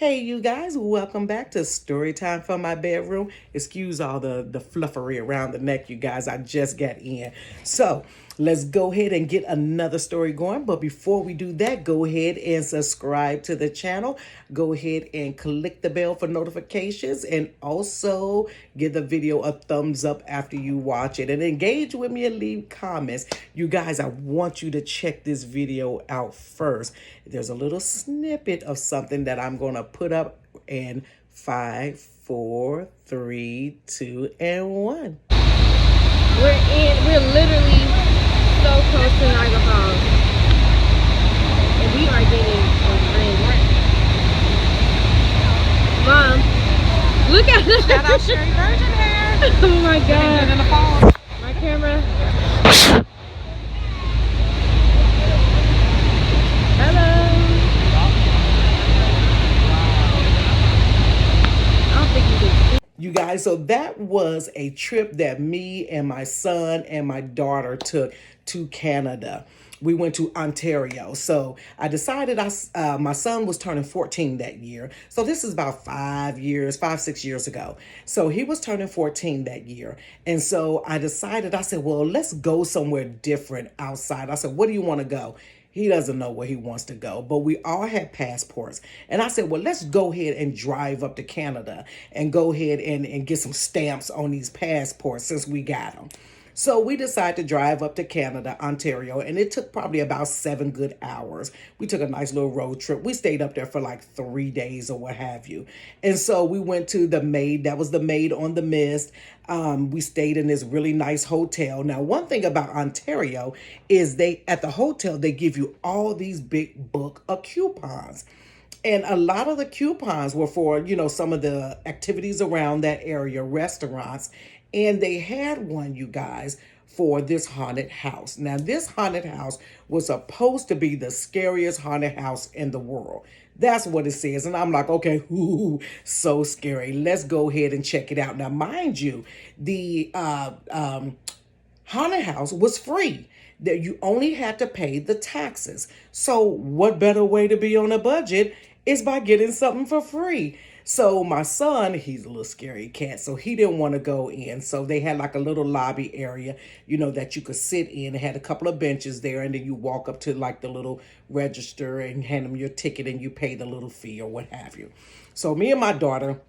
Hey, you guys, welcome back to Storytime from my bedroom. Excuse all the fluffery around the neck, you guys. I just got in. So let's go ahead and get another story going. But before we do that, go ahead and subscribe to the channel. Go ahead and click the bell for notifications and also give the video a thumbs up after you watch it and engage with me and leave comments. You guys, I want you to check this video out first. There's a little snippet of something that I'm going to put up in 5, 4, 3, 2, and 1. We're literally so close to Niagara Falls. And we are getting a ring. Mom, look at this. Shout out Sherry Virgin hair. Oh my God. In the fall. My camera. Hello. I don't think you can see. You guys, so that was a trip that me and my son and my daughter took to Canada. We went to Ontario. So I decided my son was turning 14 that year. So this is about 6 years ago. So he was turning 14 that year. And so I decided, I said, well, let's go somewhere different outside. I said, where do you want to go? He doesn't know where he wants to go, but we all had passports. And I said, well, let's go ahead and drive up to Canada and go ahead and get some stamps on these passports since we got them. So we decided to drive up to Canada, Ontario, and it took probably about 7 good hours. We took a nice little road trip. We stayed up there for like 3 days or what have you. And so we went to the Maid. That was the Maid on the Mist. We stayed in this really nice hotel. Now, one thing about Ontario is at the hotel, they give you all these big book of coupons. And a lot of the coupons were for, some of the activities around that area, restaurants. And they had one, you guys, for this haunted house. Now, this haunted house was supposed to be the scariest haunted house in the world. That's what it says. And I'm like, okay, ooh, so scary. Let's go ahead and check it out. Now, mind you, the haunted house was free. That you only had to pay the taxes. So what better way to be on a budget is by getting something for free. So my son, he's a little scary cat, so he didn't want to go in. So they had like a little lobby area, that you could sit in. It had a couple of benches there, and then you walk up to like the little register and hand them your ticket and you pay the little fee or what have you. So me and my daughter,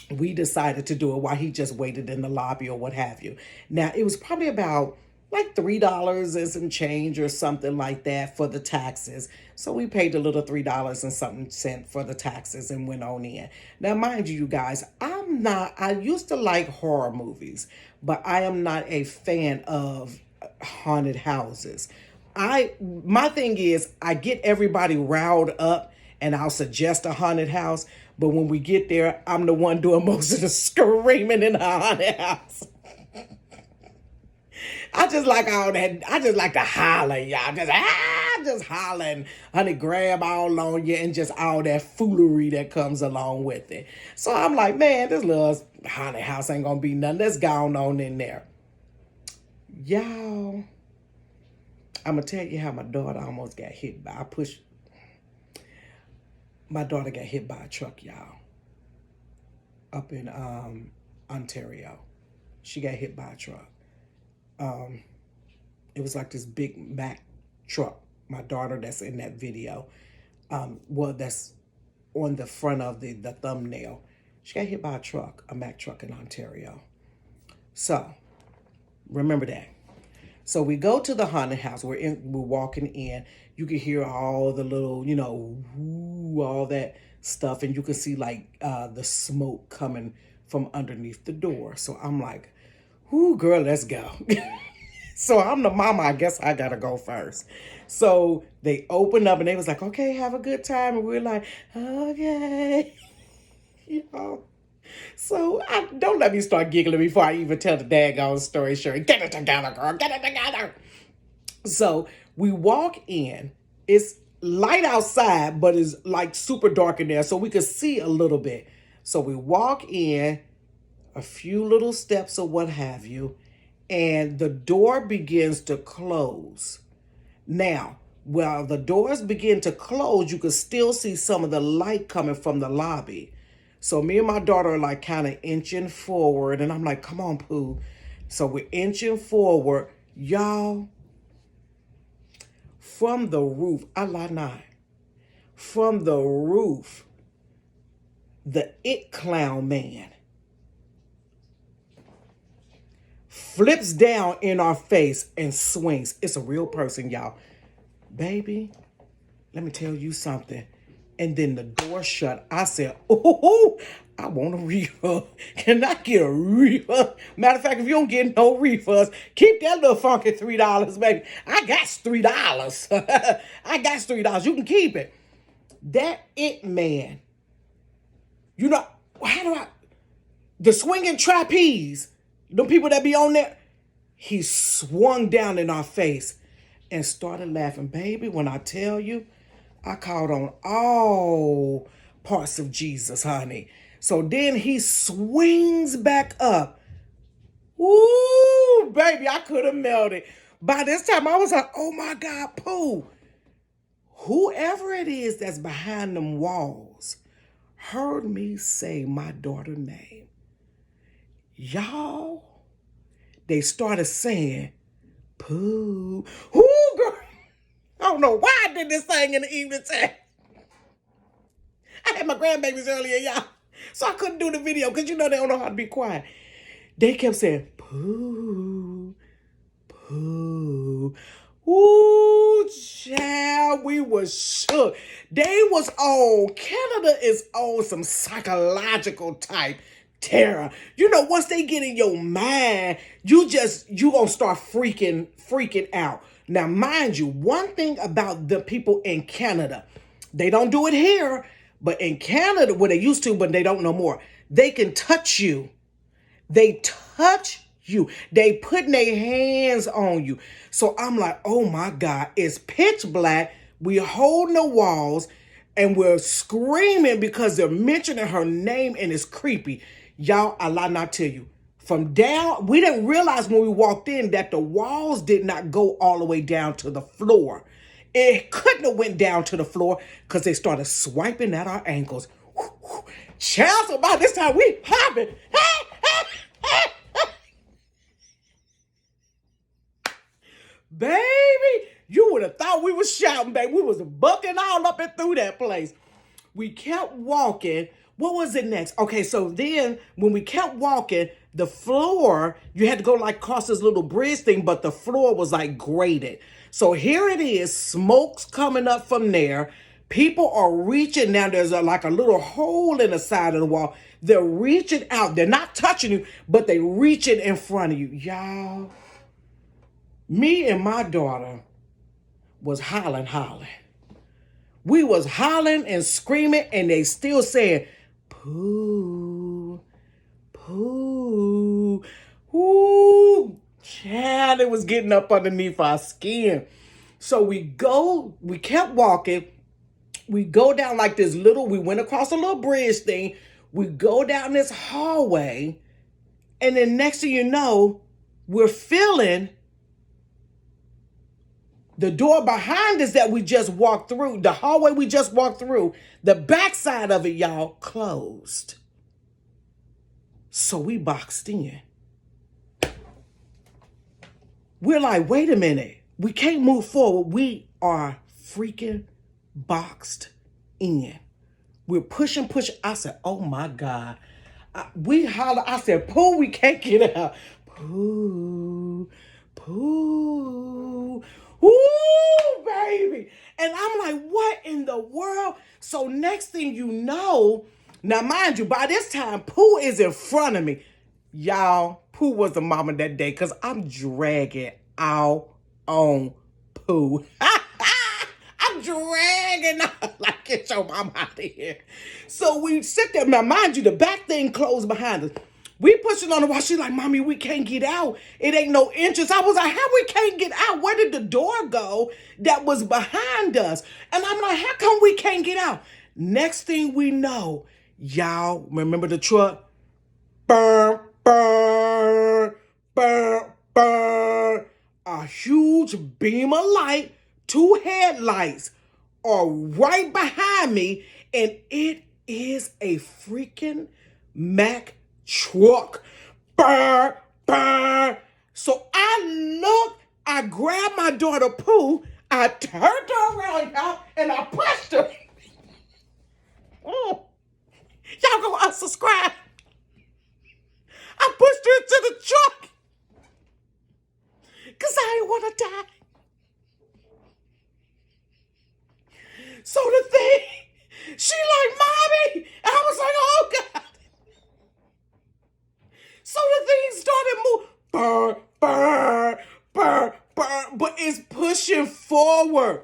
we decided to do it while he just waited in the lobby or what have you. Now, it was probably about like $3 and some change or something like that for the taxes. So we paid a little $3 and something cent for the taxes and went on in. Now, mind you, guys, I used to like horror movies, but I am not a fan of haunted houses. My thing is I get everybody riled up and I'll suggest a haunted house, but when we get there, I'm the one doing most of the screaming in the haunted house. I just like all that. I just like to holler, y'all. Just hollering, honey, grab all on you and just all that foolery that comes along with it. So I'm like, man, this little haunted house ain't gonna be nothing. Let's go on in there. Y'all, I'm gonna tell you how my daughter almost got hit by. My daughter got hit by a truck, y'all, up in Ontario. She got hit by a truck. It was like this big Mack truck. My daughter that's in that video, that's on the front of the thumbnail. She got hit by a truck, a Mack truck in Ontario. So, remember that. So we go to the haunted house. We're walking in. You can hear all the little, whoo, all that stuff. And you can see like the smoke coming from underneath the door. So I'm like, ooh, girl, let's go. So I'm the mama. I guess I got to go first. So they opened up and they was like, okay, have a good time. And we're like, okay. So don't let me start giggling before I even tell the daggone story. Sherry, get it together, girl. Get it together. So we walk in. It's light outside, but it's like super dark in there. So we could see a little bit. So we walk in, a few little steps or what have you, and the door begins to close. Now, Well, the doors begin to close. You could still see some of the light coming from the lobby. So me and my daughter are like kind of inching forward, and I'm like, come on, Pooh. So we're inching forward. Y'all, from the roof, I lie not, from the roof, the It Clown man flips down in our face and swings. It's a real person, y'all. Baby, let me tell you something. And then the door shut. I said, oh, I want a refund. Can I get a refund? Matter of fact, if you don't get no refunds, keep that little funky $3, baby. I got $3. I got $3. You can keep it. That It man, you know, how do I, the swinging trapeze, the people that be on there, he swung down in our face and started laughing. Baby, when I tell you, I called on all parts of Jesus, honey. So then he swings back up. Ooh, baby, I could have melted. By this time, I was like, oh my God, Pooh. Whoever it is that's behind them walls heard me say my daughter's name. Y'all, they started saying, Pooh. Ooh, girl. I don't know why I did this thing in the evening time. I had my grandbabies earlier, y'all. So I couldn't do the video because you know they don't know how to be quiet. They kept saying, Pooh, Pooh. Ooh, child, we was shook. They was on, Canada is on some psychological type terror. You know, once they get in your mind, you gonna start freaking out. Now, mind you, one thing about the people in Canada, they don't do it here, but in Canada, where they used to, but they don't no more, they can touch you. They touch you. They putting their hands on you. So I'm like, oh my God, it's pitch black. We holding the walls and we're screaming because they're mentioning her name and it's creepy. Y'all, I lie not tell you. From down, we didn't realize when we walked in that the walls did not go all the way down to the floor. It couldn't have went down to the floor because they started swiping at our ankles. Child, so by this time we hopping. Baby, you would have thought we was shouting, baby. We was bucking all up and through that place. We kept walking. What was it next? Okay, so then when we kept walking, the floor, you had to go like across this little bridge thing, but the floor was like graded. So here it is, smoke's coming up from there. People are reaching now. There's like a little hole in the side of the wall. They're reaching out. They're not touching you, but they reaching in front of you. Y'all, me and my daughter was hollering. We was hollering and screaming, and they still saying, Pooh, Pooh, ooh, child, it was getting up underneath our skin. So we kept walking. We go down like this we went across a little bridge thing. We go down this hallway, and then next thing you know, we're feeling the door behind us that we just walked through, the hallway we just walked through, the backside of it, y'all, closed. So we boxed in. We're like, wait a minute. We can't move forward. We are freaking boxed in. We're pushing. I said, oh my God. We holler. I said, Pooh, we can't get out. Pooh, Pooh. Ooh, baby. And I'm like, what in the world? So next thing you know, now mind you, by this time, Pooh is in front of me. Y'all, Pooh was the mama that day because I'm dragging out on Pooh. I'm dragging out like, get your mama out of here. So we sit there. Now, mind you, the back thing closed behind us. We pushing on the wall. She's like, Mommy, we can't get out. It ain't no entrance. I was like, how we can't get out? Where did the door go that was behind us? And I'm like, how come we can't get out? Next thing we know, y'all, remember the truck? Burr, burr, burr, burr. A huge beam of light 2 headlights are right behind me, and it is a freaking Mack truck. Burr, burr. So I look, I grabbed my daughter Pooh, I turned her around, y'all, and I pushed her. Y'all go unsubscribe. I pushed her into the truck because I didn't want to die. So the thing, she like, Mommy. And I was like, oh God. So the thing started moving. Burr, burr, burr, burr. But it's pushing forward.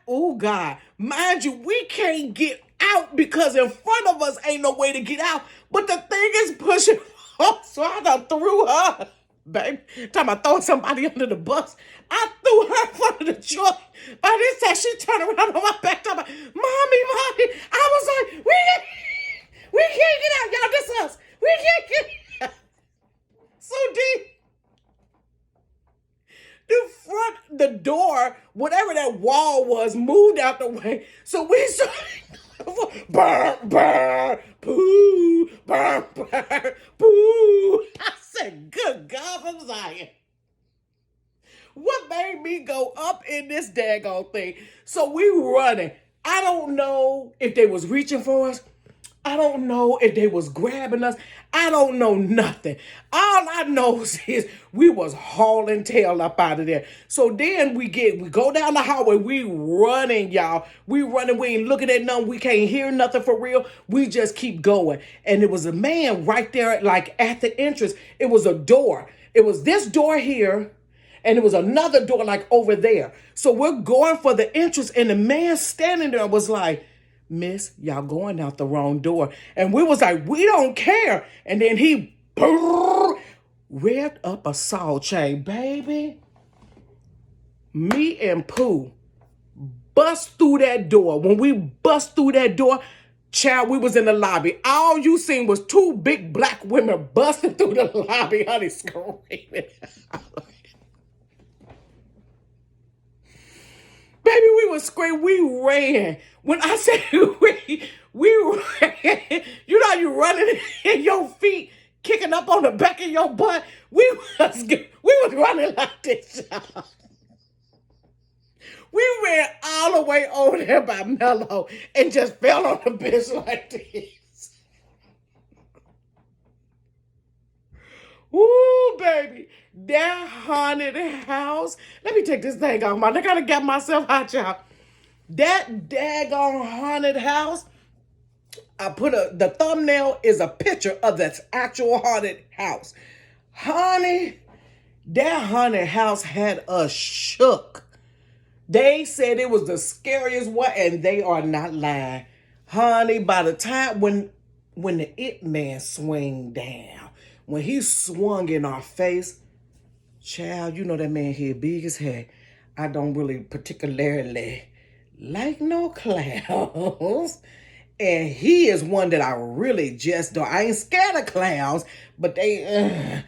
Oh God. Mind you, we can't get out because in front of us ain't no way to get out. But the thing is pushing forward. So I done threw her. Baby, talking about throwing somebody under the bus. I threw her in front of the truck. By this time, she turned around on my back, talking about, Mommy. I was like, we can't get out, y'all. This us. We can't get out. So the door, whatever that wall was, moved out the way. So we started, burr, burr, poo, burr, burr, poo. I said, good God from Zion. What made me go up in this daggone thing? So we running. I don't know if they was reaching for us. I don't know if they was grabbing us. I don't know nothing. All I know is we was hauling tail up out of there. So then we go down the highway. We running, y'all. We running. We ain't looking at nothing. We can't hear nothing for real. We just keep going. And there was a man right there, like at the entrance. It was a door. It was this door here. And it was another door like over there. So we're going for the entrance. And the man standing there was like, Miss, y'all going out the wrong door. And we was like, we don't care. And then he revved up a saw chain, baby. Me and Pooh bust through that door. When we bust through that door, child, we was in the lobby. All you seen was 2 big black women busting through the lobby, honey, screaming. Baby, we was screaming. We ran. When I say we ran, you know you running in your feet, kicking up on the back of your butt. We was running like this, y'all. We ran all the way over there by Mello and just fell on the bench like this. Ooh, baby. That haunted house. Let me take this thing off, man. I gotta get myself out, y'all. That daggone haunted house. I put the thumbnail is a picture of that actual haunted house. Honey, that haunted house had us shook. They said it was the scariest one, and they are not lying. Honey, by the time when the it man swing down, when he swung in our face, child, you know that man here big as heck. I don't really particularly like no clowns. And he is one that I really just don't. I ain't scared of clowns, but that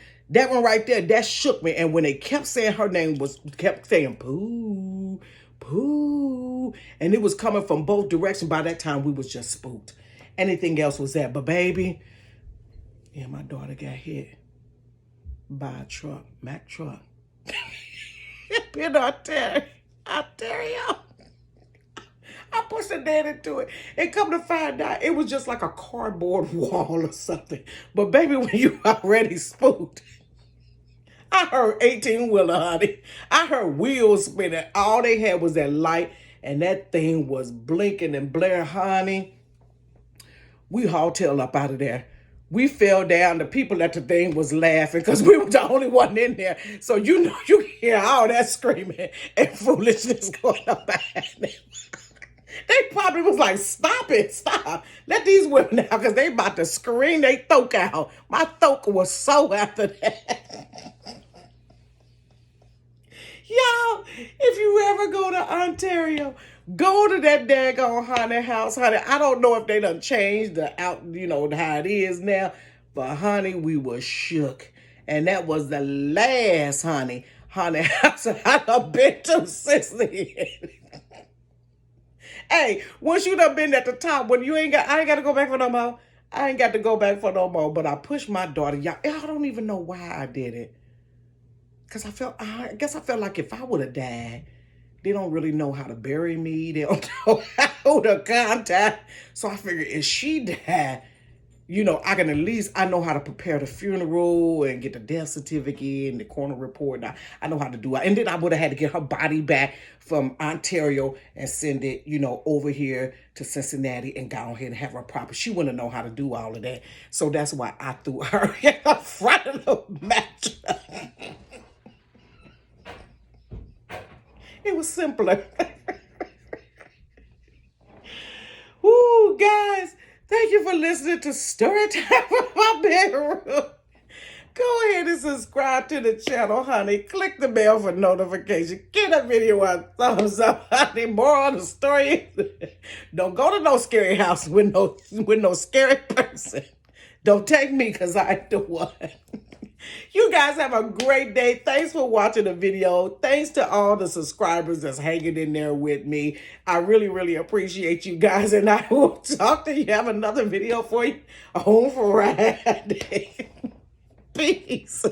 one right there, that shook me. And when they kept saying her name, kept saying Pooh, Pooh, and it was coming from both directions. By that time, we was just spooked. Anything else was that. But baby, yeah, my daughter got hit by a truck, Mack truck. You know, I tell you. I pushed her dad into it. And come to find out, it was just like a cardboard wall or something. But baby, when you already spooked, I heard 18-wheeler, honey. I heard wheels spinning. All they had was that light, and that thing was blinking and blaring, honey. We hauled tail up out of there. We fell down. The people at the thing was laughing because we were the only one in there. So you know you hear all that screaming and foolishness going up behind them. They probably was like, stop it, stop. Let these women out because they about to scream their throat out. My throat was so after that. Y'all, if you ever go to Ontario, go to that daggone haunted house, honey. I don't know if they done changed how it is now. But honey, we were shook. And that was the last, honey, Honey, I said, I done been to 60. Hey, once you done been at the top, when I ain't got to go back for no more. I ain't got to go back for no more. But I pushed my daughter. Y'all, I don't even know why I did it. Because I guess I felt like if I would have died, they don't really know how to bury me. They don't know how to contact. So I figured if she died, I can I know how to prepare the funeral and get the death certificate and the coroner report. I know how to do it. And then I would have had to get her body back from Ontario and send it, over here to Cincinnati and go ahead and have her proper. She wouldn't know how to do all of that. So that's why I threw her in the front of the mattress. It was simpler. Woo, guys. Thank you for listening to Storytime from my bedroom. Go ahead and subscribe to the channel, honey. Click the bell for notification. Give that video a thumbs up, honey. More on the story. Don't go to no scary house with no scary person. Don't take me because I ain't the one. You guys have a great day. Thanks for watching the video. Thanks to all the subscribers that's hanging in there with me. I really, really appreciate you guys. And I will talk to you. Have another video for you on Friday. Peace.